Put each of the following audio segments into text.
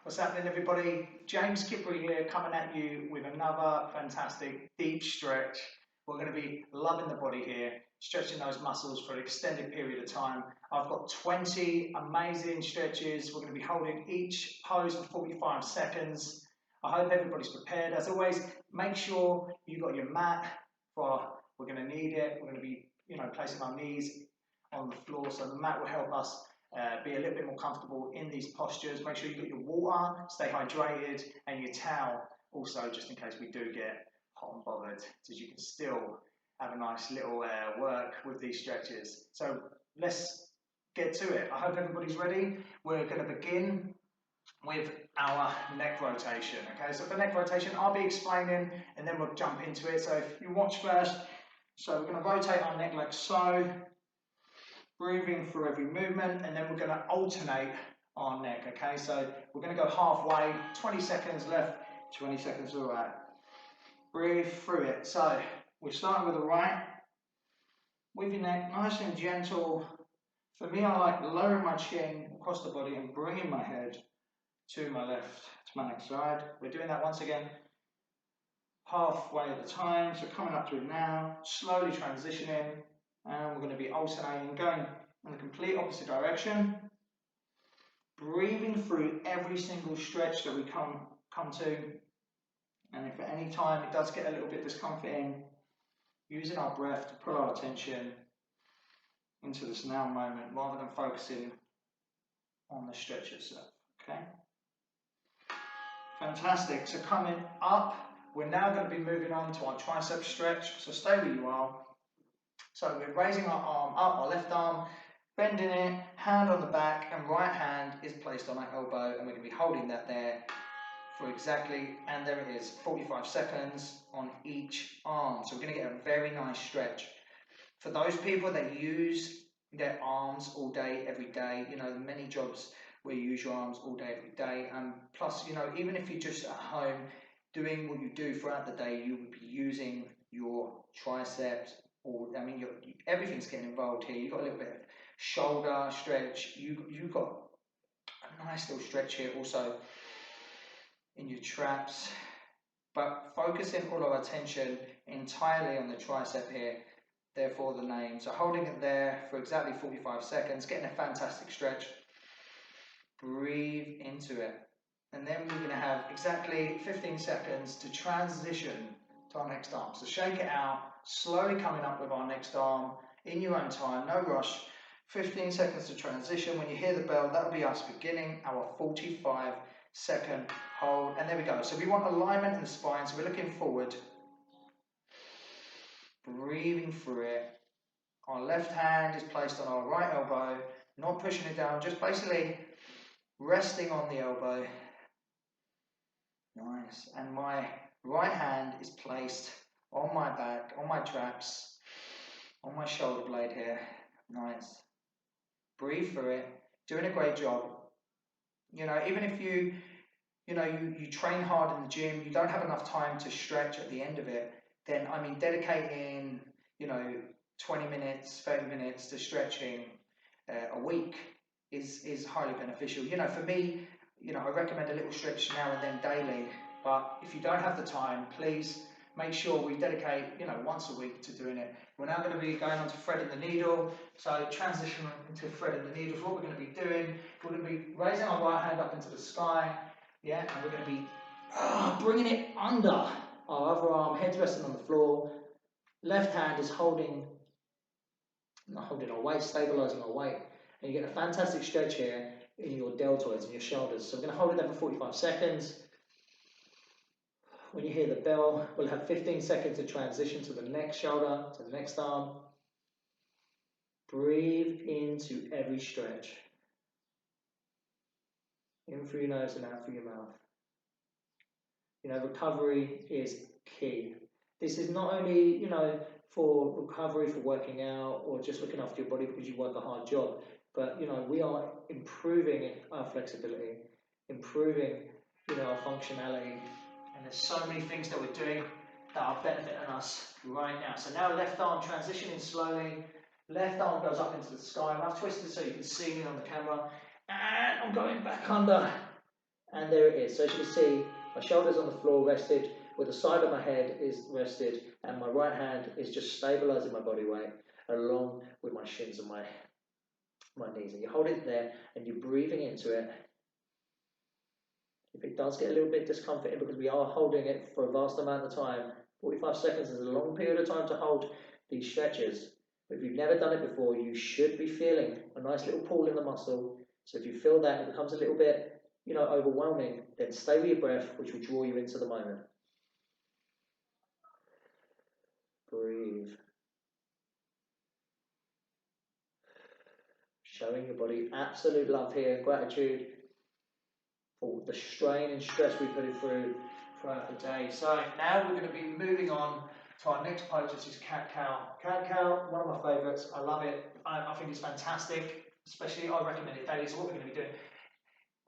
What's happening, everybody? James Kippery here, coming at you with another fantastic deep stretch. We're going to be loving the body here, stretching those muscles for an extended period of time. I've got 20 amazing stretches. We're going to be holding each pose for 45 seconds. I hope everybody's prepared. As always, make sure you've got your mat. We're going to need it. We're going to be, placing our knees on the floor, so the mat will help us be a little bit more comfortable in these postures. Make sure you get your water, stay hydrated, and your towel also, just in case we do get hot and bothered, so you can still have a nice little work with these stretches. So let's get to it. I hope everybody's ready. We're going to begin with our neck rotation. Okay, so for neck rotation, I'll be explaining and then we'll jump into it. So if you watch first, so we're going to rotate our neck like so, breathing through every movement, and then we're going to alternate our neck. Okay, so we're going to go halfway, 20 seconds left, 20 seconds to the right. Breathe through it. So we're starting with the right, with your neck nice and gentle. For me, I like lowering my chin across the body and bringing my head to my left, to my next side. We're doing that once again, halfway at a time. So coming up to it now, slowly transitioning, and we're going to be alternating, going in the complete opposite direction, breathing through every single stretch that we come to. And if at any time it does get a little bit discomforting, using our breath to pull our attention into this now moment rather than focusing on the stretch itself. Okay? Fantastic. So coming up, we're now going to be moving on to our tricep stretch. So stay where you are. So we're raising our arm up, our left arm, bending it, hand on the back, and right hand is placed on our elbow, and we're going to be holding that there for exactly, and there it is, 45 seconds on each arm. So we're going to get a very nice stretch. For those people that use their arms all day, every day, many jobs where you use your arms all day, every day, and plus, even if you're just at home doing what you do throughout the day, you would be using your triceps, everything's getting involved here. You've got a little bit of shoulder stretch, you've got a nice little stretch here also in your traps, but focusing all our attention entirely on the tricep here, therefore the name. So holding it there for exactly 45 seconds, getting a fantastic stretch. Breathe into it, and then we're going to have exactly 15 seconds to transition to our next arm. So shake it out, slowly coming up with our next arm in your own time, no rush. 15 seconds to transition. When you hear the bell, that'll be us beginning our 45-second hold, and there we go. So we want alignment in the spine, so we're looking forward, breathing through it. Our left hand is placed on our right elbow, not pushing it down, just basically resting on the elbow. Nice. And my right hand is placed on my back, on my traps, on my shoulder blade here. Nice. Breathe through it. Doing a great job. Even if you train hard in the gym, you don't have enough time to stretch at the end of it, then dedicating 20 minutes, 30 minutes to stretching a week is highly beneficial. For me, I recommend a little stretch now and then daily, but if you don't have the time, please make sure we dedicate, once a week to doing it. We're now going to be going on to threading the needle. So transitioning into threading the needle, what we're going to be doing, we're going to be raising our right hand up into the sky, and we're going to be bringing it under our other arm, head's resting on the floor. Left hand is holding our weight, stabilizing our weight. And you get a fantastic stretch here in your deltoids and your shoulders. So we're going to hold it there for 45 seconds. When you hear the bell, we'll have 15 seconds to transition to the next shoulder, to the next arm. Breathe into every stretch. In through your nose and out through your mouth. Recovery is key. This is not only, for recovery, for working out, or just looking after your body because you work a hard job, but, we are improving our flexibility, improving, our functionality. And there's so many things that we're doing that are benefiting us right now. So now left arm transitioning slowly. Left arm goes up into the sky. And I've twisted so you can see me on the camera. And I'm going back under And there it is. So as you can see, my shoulders on the floor rested, with the side of my head is rested, and my right hand is just stabilizing my body weight along with my shins and my knees. And you hold it there and you're breathing into it. If it does get a little bit discomforting because we are holding it for a vast amount of time, 45 seconds is a long period of time to hold these stretches. But if you've never done it before, you should be feeling a nice little pull in the muscle. So if you feel that it becomes a little bit, overwhelming, then stay with your breath, which will draw you into the moment. Breathe. Showing your body absolute love here, gratitude for the strain and stress we put it through throughout the day. So now we're going to be moving on to our next pose, which is cat cow. Cat cow, one of my favourites. I love it. I think it's fantastic. Especially, I recommend it daily. So what we're going to be doing,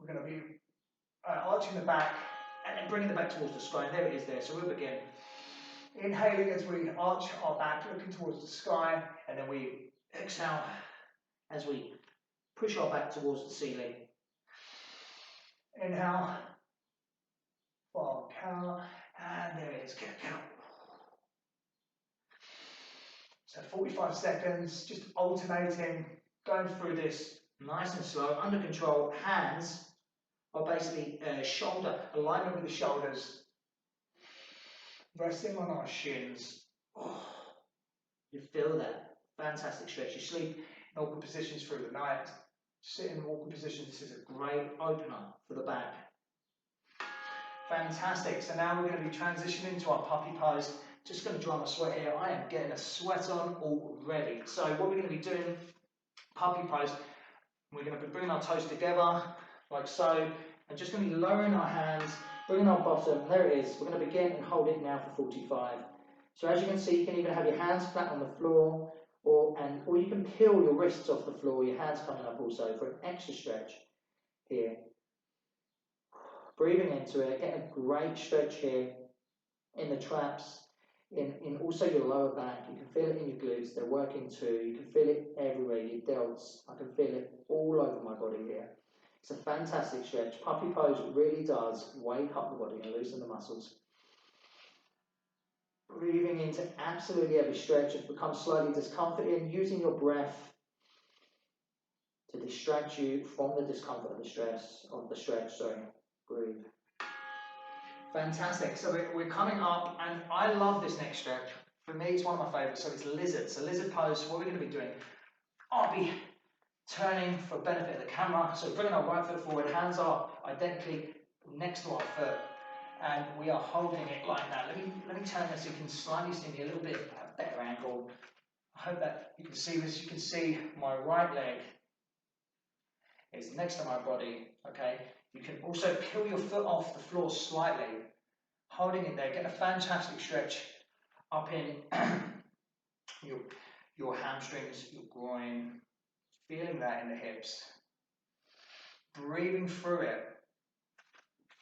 we're going to be arching the back and then bringing the back towards the sky. And there it is there. So we'll begin. Inhaling as we arch our back, looking towards the sky, and then we exhale as we push our back towards the ceiling. Inhale, for cow, and there it is, cat cow. So 45 seconds, just alternating, going through this nice and slow, under control. Hands are basically shoulder alignment with the shoulders, resting on our shins. Oh, you feel that fantastic stretch. You sleep in awkward positions through the night. Sit in awkward positions. This is a great opener for the back. Fantastic. So now we're going to be transitioning to our puppy pose. Just going to dry my sweat here. I am getting a sweat on already. So what we're going to be doing, puppy pose, we're going to be bringing our toes together like so, and just going to be lowering our hands, bringing our bottom. There it is. We're going to begin and hold it now for 45. So as you can see, you can even have your hands flat on the floor, or you can peel your wrists off the floor, your hands coming up also for an extra stretch here. Breathing into it, get a great stretch here in the traps, in also your lower back. You can feel it in your glutes, they're working too. You can feel it everywhere, your delts. I can feel it all over my body here. It's a fantastic stretch. Puppy pose really does wake up the body and loosen the muscles. Breathing into absolutely every stretch. It becomes slightly discomforting, using your breath to distract you from the discomfort of the stretch. Breathe. Fantastic. So we're coming up, and I love this next stretch. For me, it's one of my favorites. So it's lizard. So lizard pose. What we're going to be doing, I'll be turning for benefit of the camera. So bringing our right foot forward, hands are identically next to our foot, and we are holding it like that. Let me turn this so you can slightly see me a little bit at a better angle. I hope that you can see this. You can see my right leg is next to my body. Okay. You can also peel your foot off the floor slightly, holding it there. Get a fantastic stretch up in your hamstrings, your groin, feeling that in the hips. Breathing through it.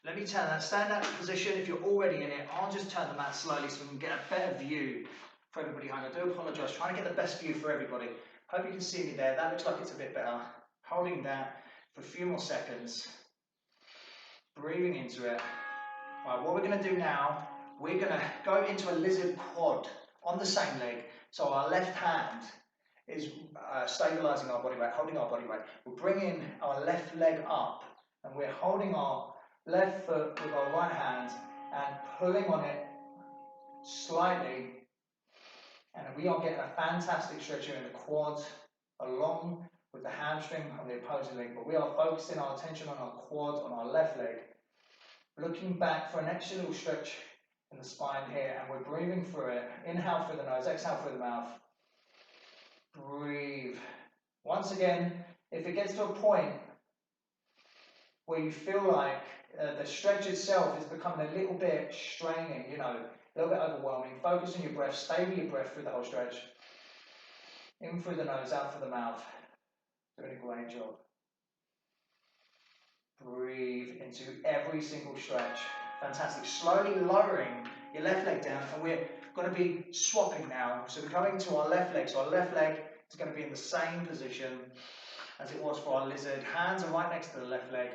Let me turn that. Stand up position if you're already in it. I'll just turn the mat slowly so we can get a better view for everybody behind. I do apologise, trying to get the best view for everybody. Hope you can see me there. That looks like it's a bit better. Holding that for a few more seconds. Breathing into it. Right, what we're going to do now, we're going to go into a lizard quad on the same leg. So our left hand is stabilizing our body weight, holding our body weight. We're bringing our left leg up, and we're holding our left foot with our right hand and pulling on it slightly. And we are getting a fantastic stretch here in the quads, along with the hamstring on the opposing leg. But we are focusing our attention on our quad, on our left leg. Looking back for an extra little stretch in the spine here, and we're breathing through it. Inhale through the nose, exhale through the mouth. Breathe. Once again, if it gets to a point where you feel like the stretch itself is becoming a little bit straining, a little bit overwhelming, focus on your breath, stay with your breath through the whole stretch. In through the nose, out through the mouth. Doing a great job. Breathe into every single stretch. Fantastic. Slowly lowering your left leg down, and we're going to be swapping now. So we're coming to our left leg. So our left leg is going to be in the same position as it was for our lizard. Hands are right next to the left leg.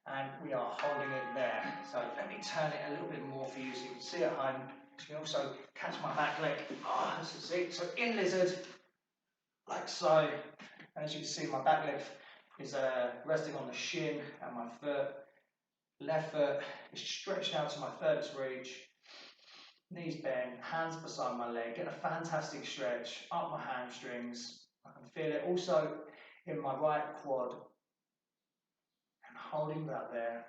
and we are holding it there. So let me turn it a little bit more for you so you can see at home. You can also catch my back leg. Oh, this is it. So in lizard, like so. And as you can see, my back leg is resting on the shin and my foot. Left foot is stretched out to my furthest reach. Knees bent, hands beside my leg. Get a fantastic stretch up my hamstrings. I can feel it also in my right quad. And holding that there.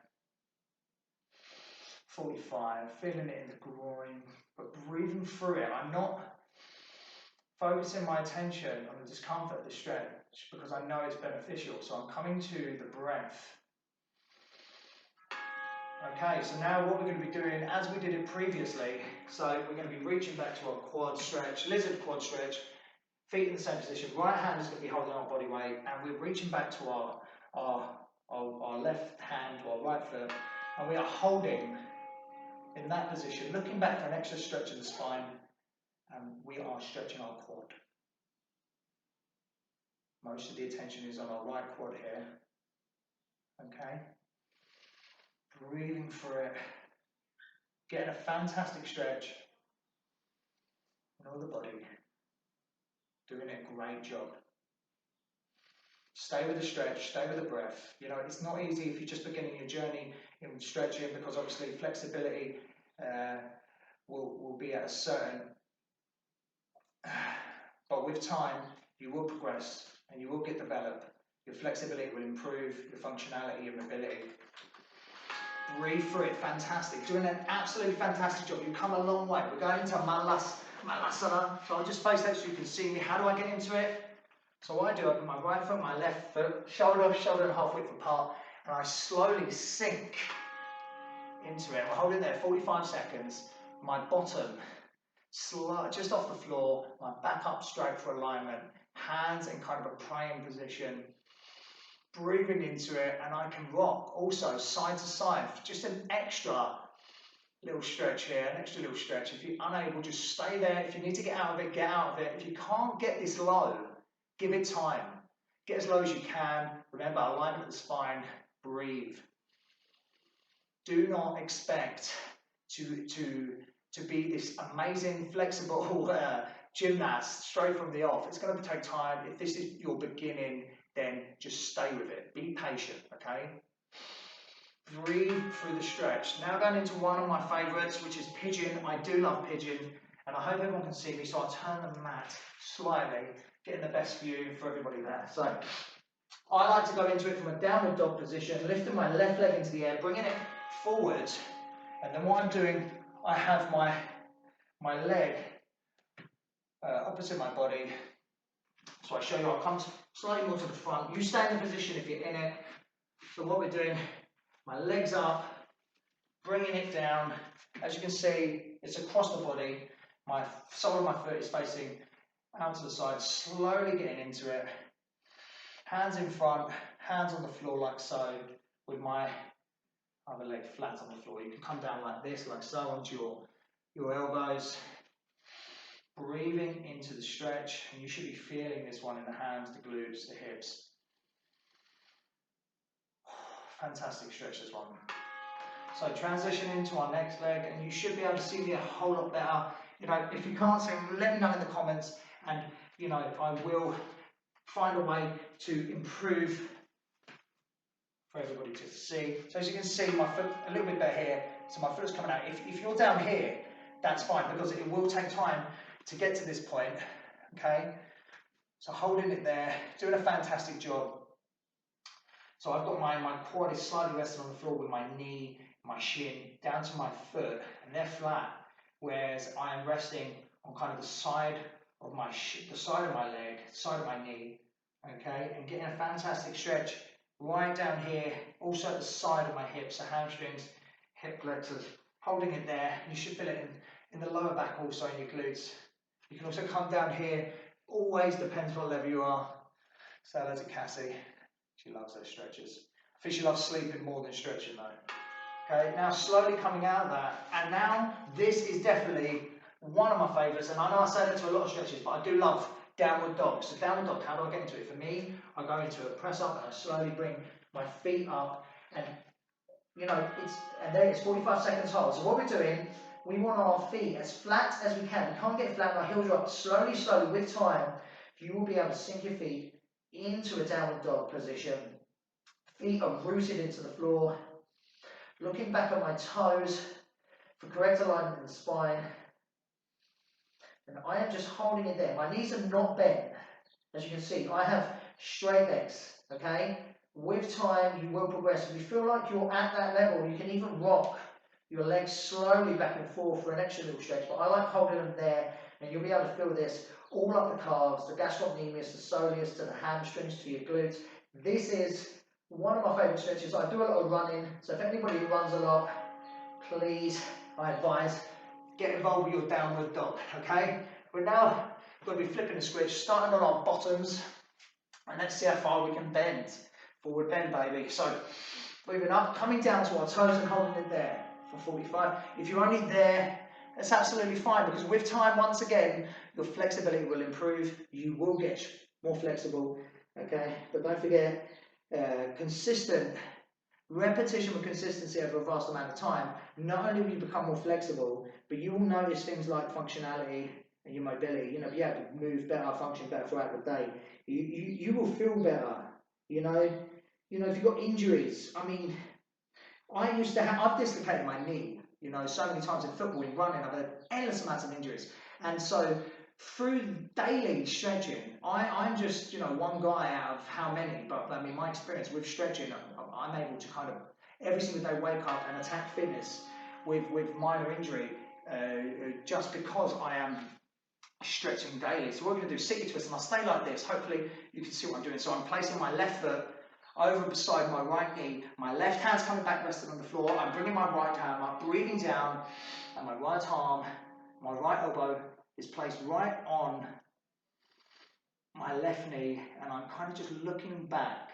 45, feeling it in the groin, but breathing through it. I'm not focusing my attention on the discomfort of the stretch because I know it's beneficial. So I'm coming to the breath. Okay, so now what we're going to be doing, as we did it previously, so we're going to be reaching back to our quad stretch, lizard quad stretch, feet in the same position, right hand is going to be holding our body weight, and we're reaching back to our left hand to our right foot, and we are holding in that position, looking back for an extra stretch of the spine, and we are stretching our quad. Most of the attention is on our right quad here, okay? Breathing through it, getting a fantastic stretch in all the body, doing a great job. Stay with the stretch, stay with the breath. You know, it's not easy if you're just beginning your journey in stretching because obviously flexibility will be at a certain, but with time you will progress and you will get developed. Your flexibility will improve, your functionality, your mobility. Breathe through it, fantastic. Doing an absolutely fantastic job. You've come a long way. We're going into Malasana. So I'll just face that so you can see me. How do I get into it? So what I do, I put my right foot, my left foot, shoulder and half width apart, and I slowly sink into it. We'll hold it there 45 seconds. My bottom, just off the floor, my back up straight for alignment, hands in kind of a praying position. Breathing into it, and I can rock also side to side, just an extra little stretch here, an extra little stretch. If you're unable, just stay there. If you need to get out of it, get out of it. If you can't get this low, give it time. Get as low as you can. Remember, alignment of the spine, breathe. Do not expect to be this amazing, flexible gymnast straight from the off. It's going to take time. If this is your beginning, then just stay with it. Be patient, okay? Breathe through the stretch. Now going into one of my favourites, which is pigeon. I do love pigeon, and I hope everyone can see me, so I'll turn the mat slightly, getting the best view for everybody there. So I like to go into it from a downward dog position, lifting my left leg into the air, bringing it forward, and then what I'm doing, I have my leg opposite my body. So I show you, I'll come slightly more to the front. You stay in the position if you're in it. So what we're doing, my legs up, bringing it down. As you can see, it's across the body. My sole of my foot is facing out to the side, slowly getting into it. Hands in front, hands on the floor like so, with my other leg flat on the floor. You can come down like this, like so, onto your elbows. Breathing into the stretch, and you should be feeling this one in the hands, the glutes, the hips. Fantastic stretch, this one. So transition into our next leg, and you should be able to see me a whole lot better. You know, if you can't see, let me know in the comments, and you know, I will find a way to improve for everybody to see. So as you can see, my foot a little bit better here, so my foot's coming out. If you're down here, that's fine, because it will take time to get to this point, okay? So holding it there, doing a fantastic job. So I've got my quad is slightly resting on the floor with my knee, my shin, down to my foot, and they're flat, whereas I am resting on kind of the side of my leg, side of my knee, okay? And getting a fantastic stretch right down here, also at the side of my hips, the hamstrings, hip flexors, holding it there. You should feel it in the lower back also, in your glutes. You can also come down here, always depends what level you are. Say hello to Cassie, she loves those stretches. I think she loves sleeping more than stretching though. Okay, now slowly coming out of that, and now this is definitely one of my favourites, and I know I say that to a lot of stretches, but I do love downward dog. So downward dog, how do I get into it? For me, I go into a press up and I slowly bring my feet up, and you know, and there it's 45 seconds hold. So what we're doing, we want our feet as flat as we can. We can't get flat, our heels are up. Slowly, slowly, with time, you will be able to sink your feet into a downward dog position. Feet are rooted into the floor. Looking back at my toes for correct alignment in the spine. And I am just holding it there. My knees are not bent. As you can see, I have straight legs, okay? With time, you will progress. If you feel like you're at that level, you can even rock your legs slowly back and forth for an extra little stretch. But I like holding them there, and you'll be able to feel this all up the calves, the gastrocnemius, the soleus, to the hamstrings, to your glutes. This is one of my favourite stretches. I do a lot of running, so if anybody runs a lot, please, I advise, get involved with your downward dog, okay? We're now going to be flipping the switch, starting on our bottoms, and let's see how far we can bend. Forward bend, baby. So, moving up, coming down to our toes and holding it there for 45. If you're only there, that's absolutely fine, because with time, once again, your flexibility will improve. You will get more flexible, okay? But don't forget, consistent repetition with consistency over a vast amount of time, not only will you become more flexible, but you will notice things like functionality and your mobility. You know, be able to move better, function better throughout the day. You will feel better. You know, if you've got injuries, I mean, I've dislocated my knee, you know, so many times in football, in running, I've had endless amounts of injuries. And so through daily stretching, I'm just, you know, one guy out of how many, but I mean, my experience with stretching, I'm able to kind of every single day wake up and attack fitness with minor injury just because I am stretching daily. So what we're going to do, sit your twist, and I'll stay like this. Hopefully you can see what I'm doing. So I'm placing my left foot over beside my right knee. My left hand's coming back, resting on the floor. I'm bringing my right arm up, breathing down, and my right arm, my right elbow is placed right on my left knee, and I'm kind of just looking back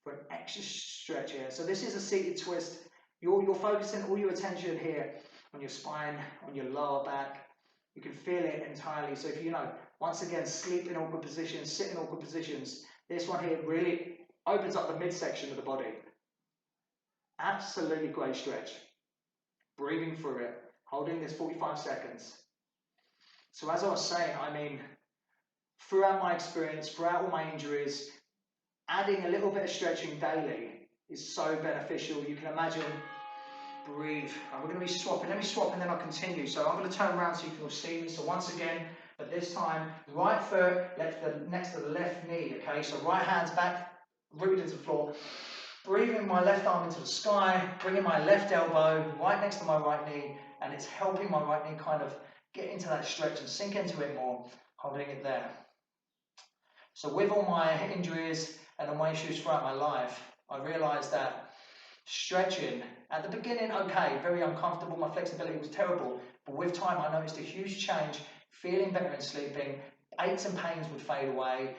for an extra stretch here. So this is a seated twist. You're focusing all your attention here on your spine, on your lower back. You can feel it entirely. So if you know, once again, sleep in awkward positions, sit in awkward positions, this one here really opens up the midsection of the body. Absolutely great stretch. Breathing through it, holding this 45 seconds. So as I was saying, I mean, throughout my experience, throughout all my injuries, adding a little bit of stretching daily is so beneficial. You can imagine, breathe. And we're going to be swapping. Let me swap and then I'll continue. So I'm going to turn around so you can all see me. So once again, but this time, right foot next to the left knee, okay? So right hand's back, rooted into the floor. Breathing my left arm into the sky, bringing my left elbow right next to my right knee, and it's helping my right knee kind of get into that stretch and sink into it more, holding it there. So with all my injuries and all my issues throughout my life, I realised that stretching, at the beginning, okay, very uncomfortable, my flexibility was terrible, but with time I noticed a huge change, feeling better in sleeping, aches and pains would fade away,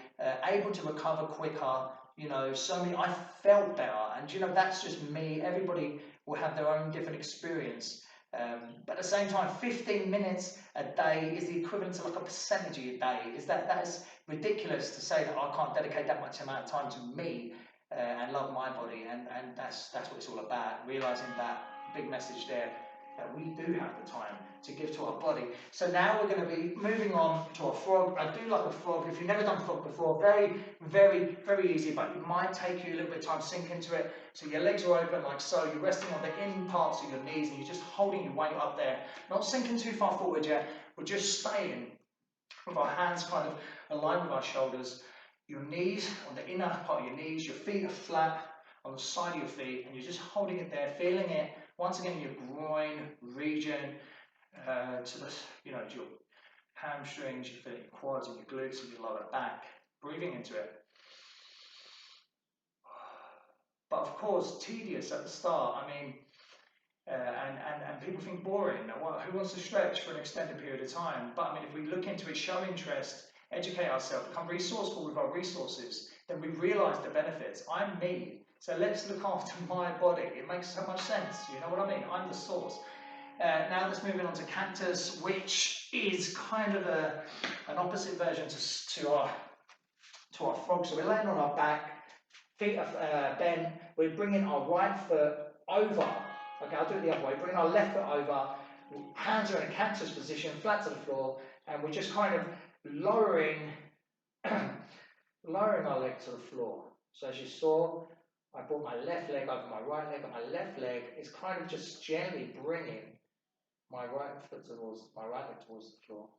able to recover quicker, you know, I felt better, and you know, that's just me. Everybody will have their own different experience. But at the same time, 15 minutes a day is the equivalent to like a percentage of your day. That is ridiculous to say that I can't dedicate that much amount of time to me and love my body, and that's what it's all about. Realizing that big message there, that we do have the time to give to our body. So now we're going to be moving on to a frog. I do like a frog. If you've never done frog before, very, very, very easy, but it might take you a little bit of time to sink into it. So your legs are open like so, you're resting on the in parts of your knees, and you're just holding your weight up there. Not sinking too far forward yet, we're just staying with our hands kind of aligned with our shoulders. Your knees on the inner part of your knees, your feet are flat on the side of your feet, and you're just holding it there, feeling it once again your groin region, to the, you know, to your hamstrings, you feel your quads and your glutes and your lower back, breathing into it. But of course, tedious at the start. I mean, and people think boring. Well, who wants to stretch for an extended period of time? But I mean, if we look into it, show interest, educate ourselves, become resourceful with our resources, then we realise the benefits. I'm me, so let's look after my body. It makes so much sense. You know what I mean? I'm the source. Now let's move on to cactus, which is kind of an opposite version to our frog. So we're laying on our back, feet are bent. We're bringing our right foot over. Okay, I'll do it the other way. Bring our left foot over, hands are in a cactus position, flat to the floor, and we're just kind of lowering, lowering our leg to the floor. So as you saw, I brought my left leg over my right leg, and my left leg is kind of just gently bringing my right leg towards the floor,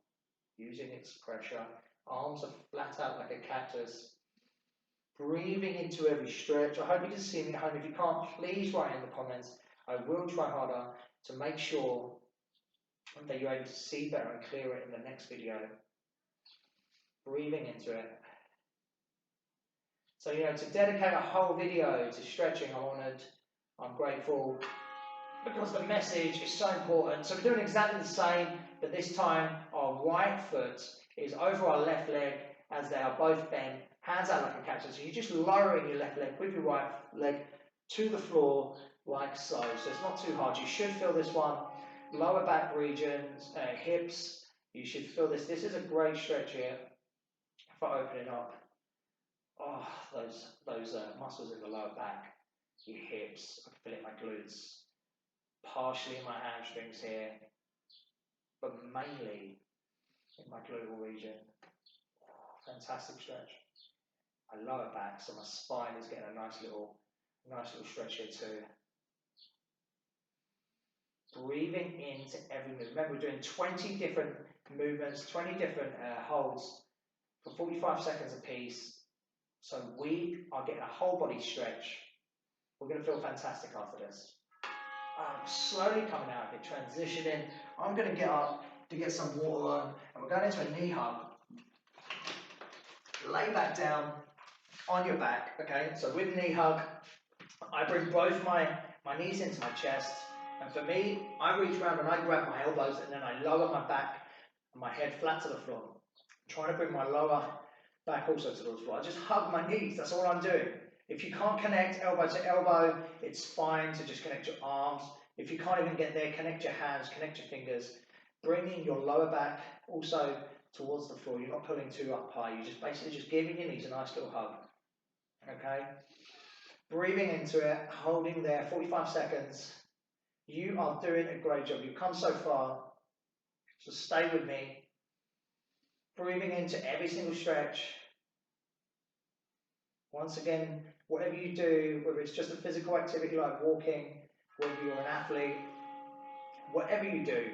using its pressure. Arms are flat out like a cactus. Breathing into every stretch. I hope you can see me at home. If you can't, please write in the comments. I will try harder to make sure that you're able to see better and clearer in the next video. Breathing into it. So, to dedicate a whole video to stretching, I'm grateful, because the message is so important. So we're doing exactly the same, but this time our right foot is over our left leg as they are both bent, hands out like a cactus. So you're just lowering your left leg with your right leg to the floor like so. So it's not too hard. You should feel this one. Lower back regions, hips, you should feel this. This is a great stretch here for opening up. Oh, those muscles in the lower back, your hips. I can feel it in my glutes, partially in my hamstrings here, but mainly in my gluteal region. Oh, fantastic stretch. My lower back, so my spine is getting a nice little stretch here too. Breathing into every movement. Remember, we're doing 20 different movements, 20 different holds for 45 seconds a piece. So we are getting a whole body stretch. We're going to feel fantastic after this. Slowly coming out of it, transitioning. I'm going to get up to get some water on, and we're going into a knee hug. Lay back down on your back, okay? So with knee hug, I bring both my knees into my chest, and for me, I reach around and I grab my elbows, and then I lower my back and my head flat to the floor. I'm trying to bring my lower back also to the floor. I just hug my knees, that's all I'm doing. If you can't connect elbow to elbow, it's fine to just connect your arms. If you can't even get there, connect your hands, connect your fingers. Bringing your lower back also towards the floor. You're not pulling too up high. You're just basically just giving your knees a nice little hug. Okay? Breathing into it, holding there, 45 seconds. You are doing a great job. You've come so far. So stay with me. Breathing into every single stretch. Once again, whatever you do, whether it's just a physical activity like walking, whether you're an athlete, whatever you do,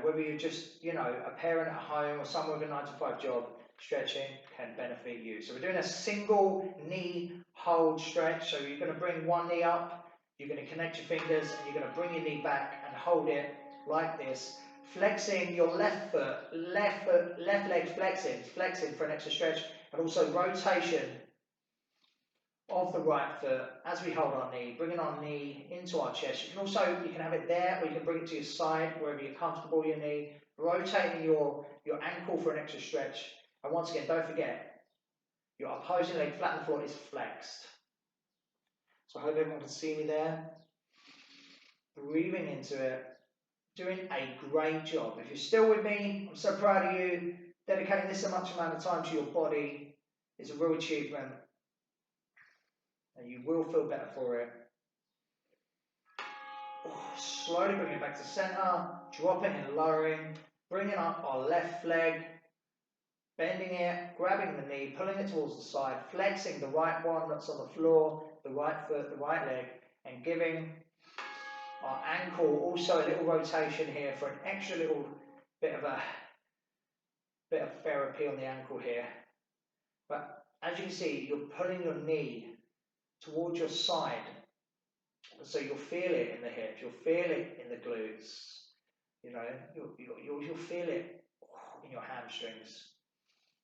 whether you're just, a parent at home or someone with a 9-to-5 job, stretching can benefit you. So we're doing a single knee hold stretch. So you're going to bring one knee up, you're going to connect your fingers, and you're going to bring your knee back and hold it like this. Flexing your left leg flexing for an extra stretch, and also rotation of the right foot as we hold our knee, bringing our knee into our chest. You can have it there, or you can bring it to your side, wherever you're comfortable with your knee, rotating your ankle for an extra stretch. And once again, don't forget, your opposing leg flat on the floor is flexed. So I hope everyone can see me there. Breathing into it, doing a great job. If you're still with me, I'm so proud of you. Dedicating this much amount of time to your body is a real achievement. And you will feel better for it. Slowly bringing it back to center, dropping and lowering, bringing up our left leg, bending it, grabbing the knee, pulling it towards the side, flexing the right one that's on the floor, the right foot, the right leg, and giving our ankle also a little rotation here for an extra little bit of therapy on the ankle here. But as you can see, you're pulling your knee towards your side, so you'll feel it in the hips, you'll feel it in the glutes, you'll feel it in your hamstrings,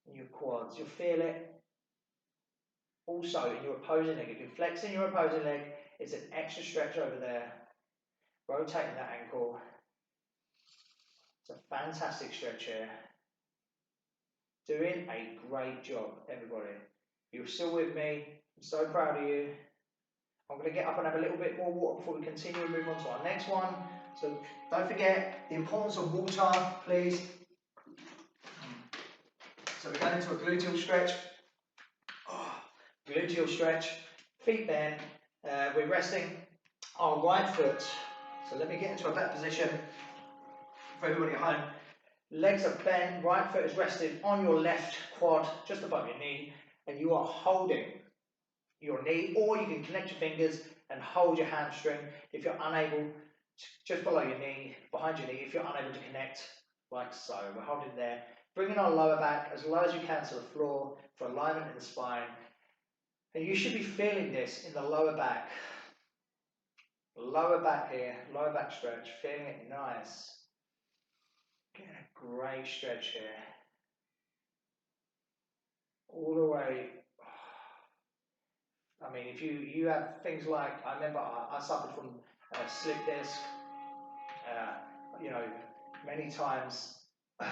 in your quads, you'll feel it also in your opposing leg. If you're flexing your opposing leg, it's an extra stretch over there, rotating that ankle. It's a fantastic stretch here. Doing a great job, everybody. You're still with me. I'm so proud of you. I'm going to get up and have a little bit more water before we continue and move on to our next one. So don't forget the importance of water, please. So we're going into a gluteal stretch. Gluteal stretch, feet bent. We're resting our right foot. So let me get into a better position for everybody at home. Legs are bent, right foot is rested on your left quad, just above your knee, and you are holding your knee, or you can connect your fingers and hold your hamstring if you're unable, just below your knee, behind your knee, if you're unable to connect, like so. We're holding there. Bringing our lower back as low as you can to the floor for alignment in the spine. And you should be feeling this in the lower back. Lower back here, lower back stretch, feeling it nice. Getting a great stretch here. All the way. I mean, if you have things like, I remember I suffered from slip disc, you know, many times,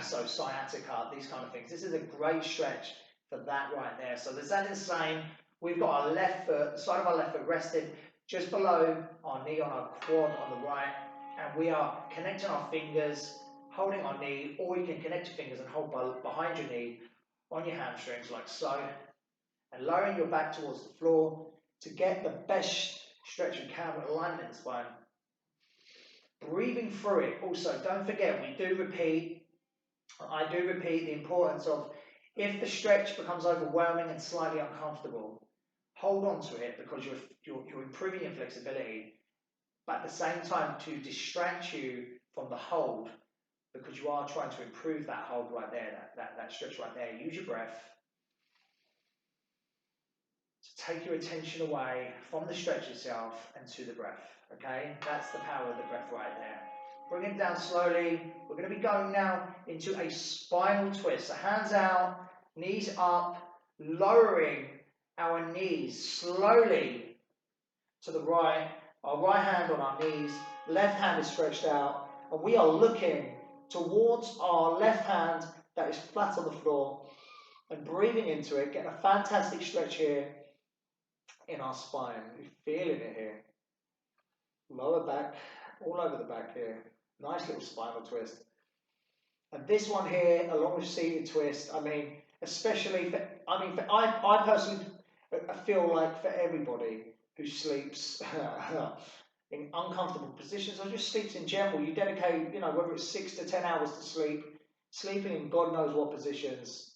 so sciatica, these kind of things. This is a great stretch for that right there. So there's that in the same. We've got our left foot, the side of our left foot rested just below our knee on our quad on the right, and we are connecting our fingers, holding our knee, or you can connect your fingers and hold behind your knee on your hamstrings like so, and lowering your back towards the floor to get the best stretch you can with alignment in the spine. Breathing through it. Also, don't forget, I do repeat the importance of, if the stretch becomes overwhelming and slightly uncomfortable, hold on to it, because you're improving your flexibility, but at the same time to distract you from the hold, because you are trying to improve that hold right there, that stretch right there. Use your breath to take your attention away from the stretch itself and to the breath. Okay, that's the power of the breath right there. Bring it down slowly. We're going to be going now into a spinal twist. So hands out, knees up, lowering our knees slowly to the right. Our right hand on our knees, left hand is stretched out, and we are looking towards our left hand that is flat on the floor, and breathing into it, getting a fantastic stretch here in our spine. You're feeling it here. Lower back, all over the back here. Nice little spinal twist. And this one here, along with seated twist, I mean, especially for, I personally feel like for everybody who sleeps in uncomfortable positions, or just sleeps in general, you dedicate, you know, whether it's 6 to 10 hours to sleep, sleeping in God knows what positions.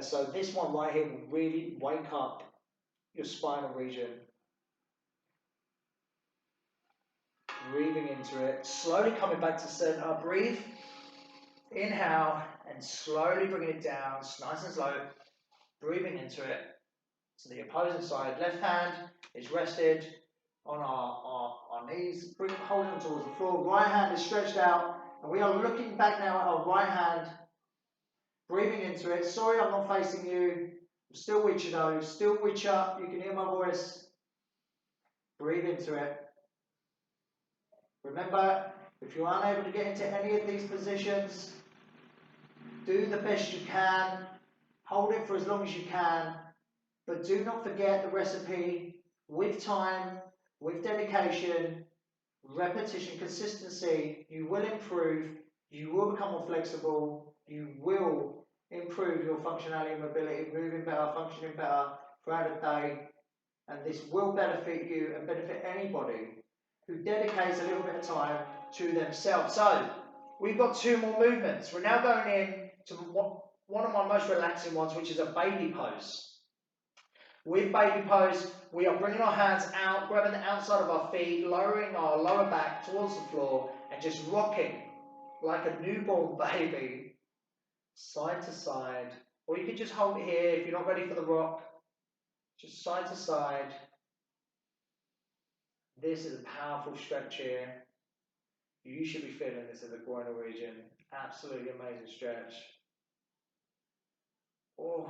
So this one right here will really wake up your spinal region. Breathing into it, slowly coming back to center. Breathe, inhale, and slowly bringing it down, nice and slow. Breathing into it. To the opposing side, left hand is rested on our knees, holding them towards the floor. Right hand is stretched out, and we are looking back now at our right hand. Breathing into it. Sorry, I'm not facing you. I'm still with you though. Still with you. You can hear my voice. Breathe into it. Remember, if you're unable to get into any of these positions, do the best you can. Hold it for as long as you can. But do not forget the recipe. With time, with dedication, repetition, consistency, you will improve. You will become more flexible. You will improve your functionality and mobility, moving better, functioning better throughout the day. And this will benefit you and benefit anybody who dedicates a little bit of time to themselves. So, we've got 2 more movements. We're now going in to one of my most relaxing ones, which is a baby pose. With baby pose, we are bringing our hands out, grabbing the outside of our feet, lowering our lower back towards the floor, and just rocking like a newborn baby, side to side. Or you can just hold it here if you're not ready for the rock, just side to side. This is a powerful stretch here. You should be feeling this in the groinal region. Absolutely amazing stretch. Oh.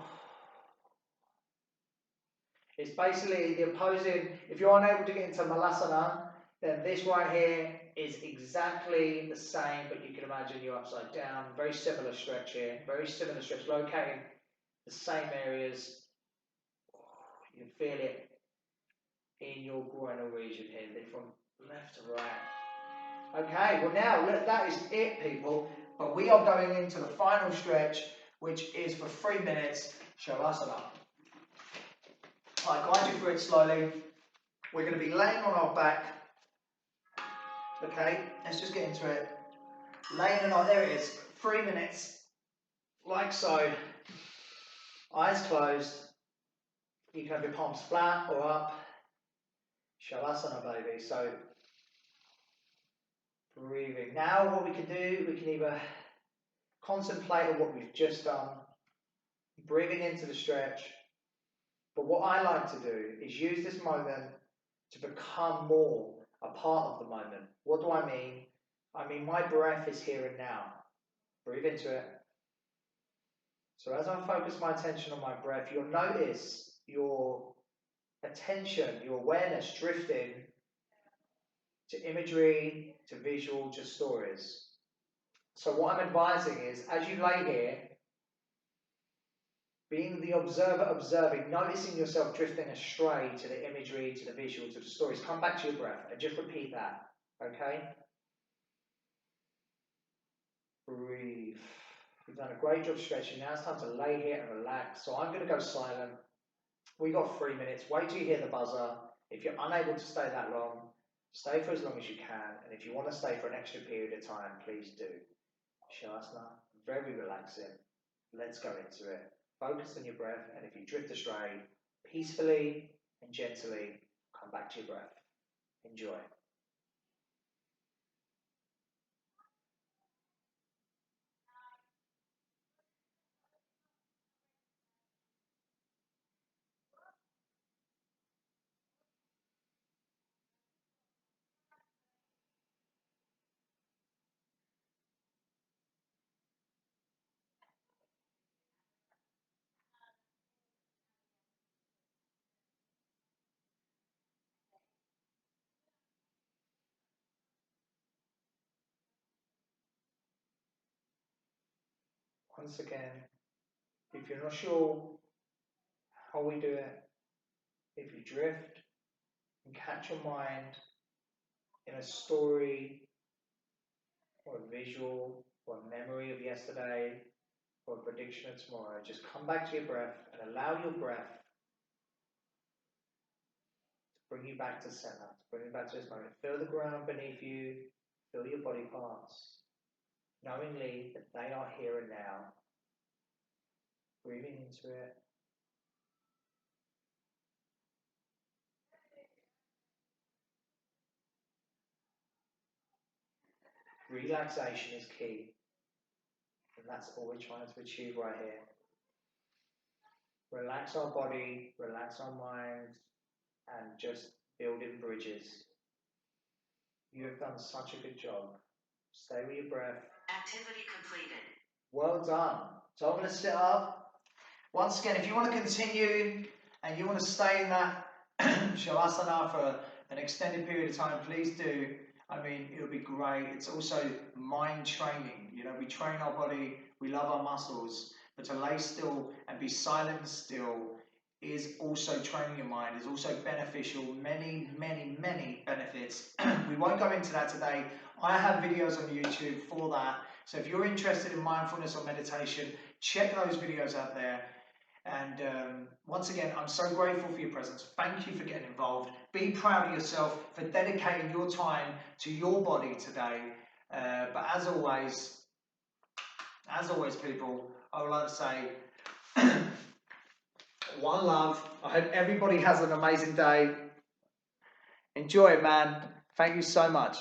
It's basically the opposing. If you're unable to get into Malasana, then this right here is exactly the same, but you can imagine you're upside down. Very similar stretch here. Very similar stretch, locating the same areas. You can feel it in your groinal region here, from left to right. Okay, well now that is it, people. But we are going into the final stretch, which is for 3 minutes, Shavasana. I guide you through it slowly. We're going to be laying on our back, Okay, let's just get into it. Laying the night, there it is. 3 minutes, like so. Eyes closed. You can have your palms flat or up. Shavasana, baby. So, breathing. Now, what we can do, we can either contemplate on what we've just done, breathing into the stretch. But what I like to do is use this moment to become more a part of the moment. What do I mean? I mean, my breath is here and now. Breathe into it. So as I focus my attention on my breath, you'll notice your attention, your awareness drifting to imagery, to visual, to stories. So what I'm advising is, as you lay here, being the observer observing, noticing yourself drifting astray to the imagery, to the visual, to the stories, come back to your breath and just repeat that, okay? Breathe. You've done a great job stretching. Now it's time to lay here and relax. So I'm going to go silent. We got 3 minutes. Wait till you hear the buzzer. If you're unable to stay that long, stay for as long as you can. And if you want to stay for an extra period of time, please do. Shavasana, very relaxing. Let's go into it. Focus on your breath, and if you drift astray, peacefully and gently come back to your breath. Enjoy. Once again, if you're not sure how we do it, if you drift and catch your mind in a story or a visual or a memory of yesterday or a prediction of tomorrow, just come back to your breath and allow your breath to bring you back to center, to bring you back to this moment. Feel the ground beneath you, feel your body parts, knowingly that they are here and now. Breathing into it. Relaxation is key, and that's all we're trying to achieve right here. Relax our body, relax our mind, and just building bridges. You have done such a good job. Stay with your breath. Activity completed. Well done. So I'm going to sit up. Once again, if you want to continue and you want to stay in that Shavasana for an extended period of time, please do. I mean, it'll be great. It's also mind training. You know, we train our body, we love our muscles, but to lay still and be silent and still is also training your mind, is also beneficial. Many, many, many benefits. We won't go into that today. I have videos on YouTube for that. So if you're interested in mindfulness or meditation, check those videos out there. And once again, I'm so grateful for your presence. Thank you for getting involved. Be proud of yourself for dedicating your time to your body today. But as always, people, I would like to say one love. I hope everybody has an amazing day. Enjoy it, man. Thank you so much.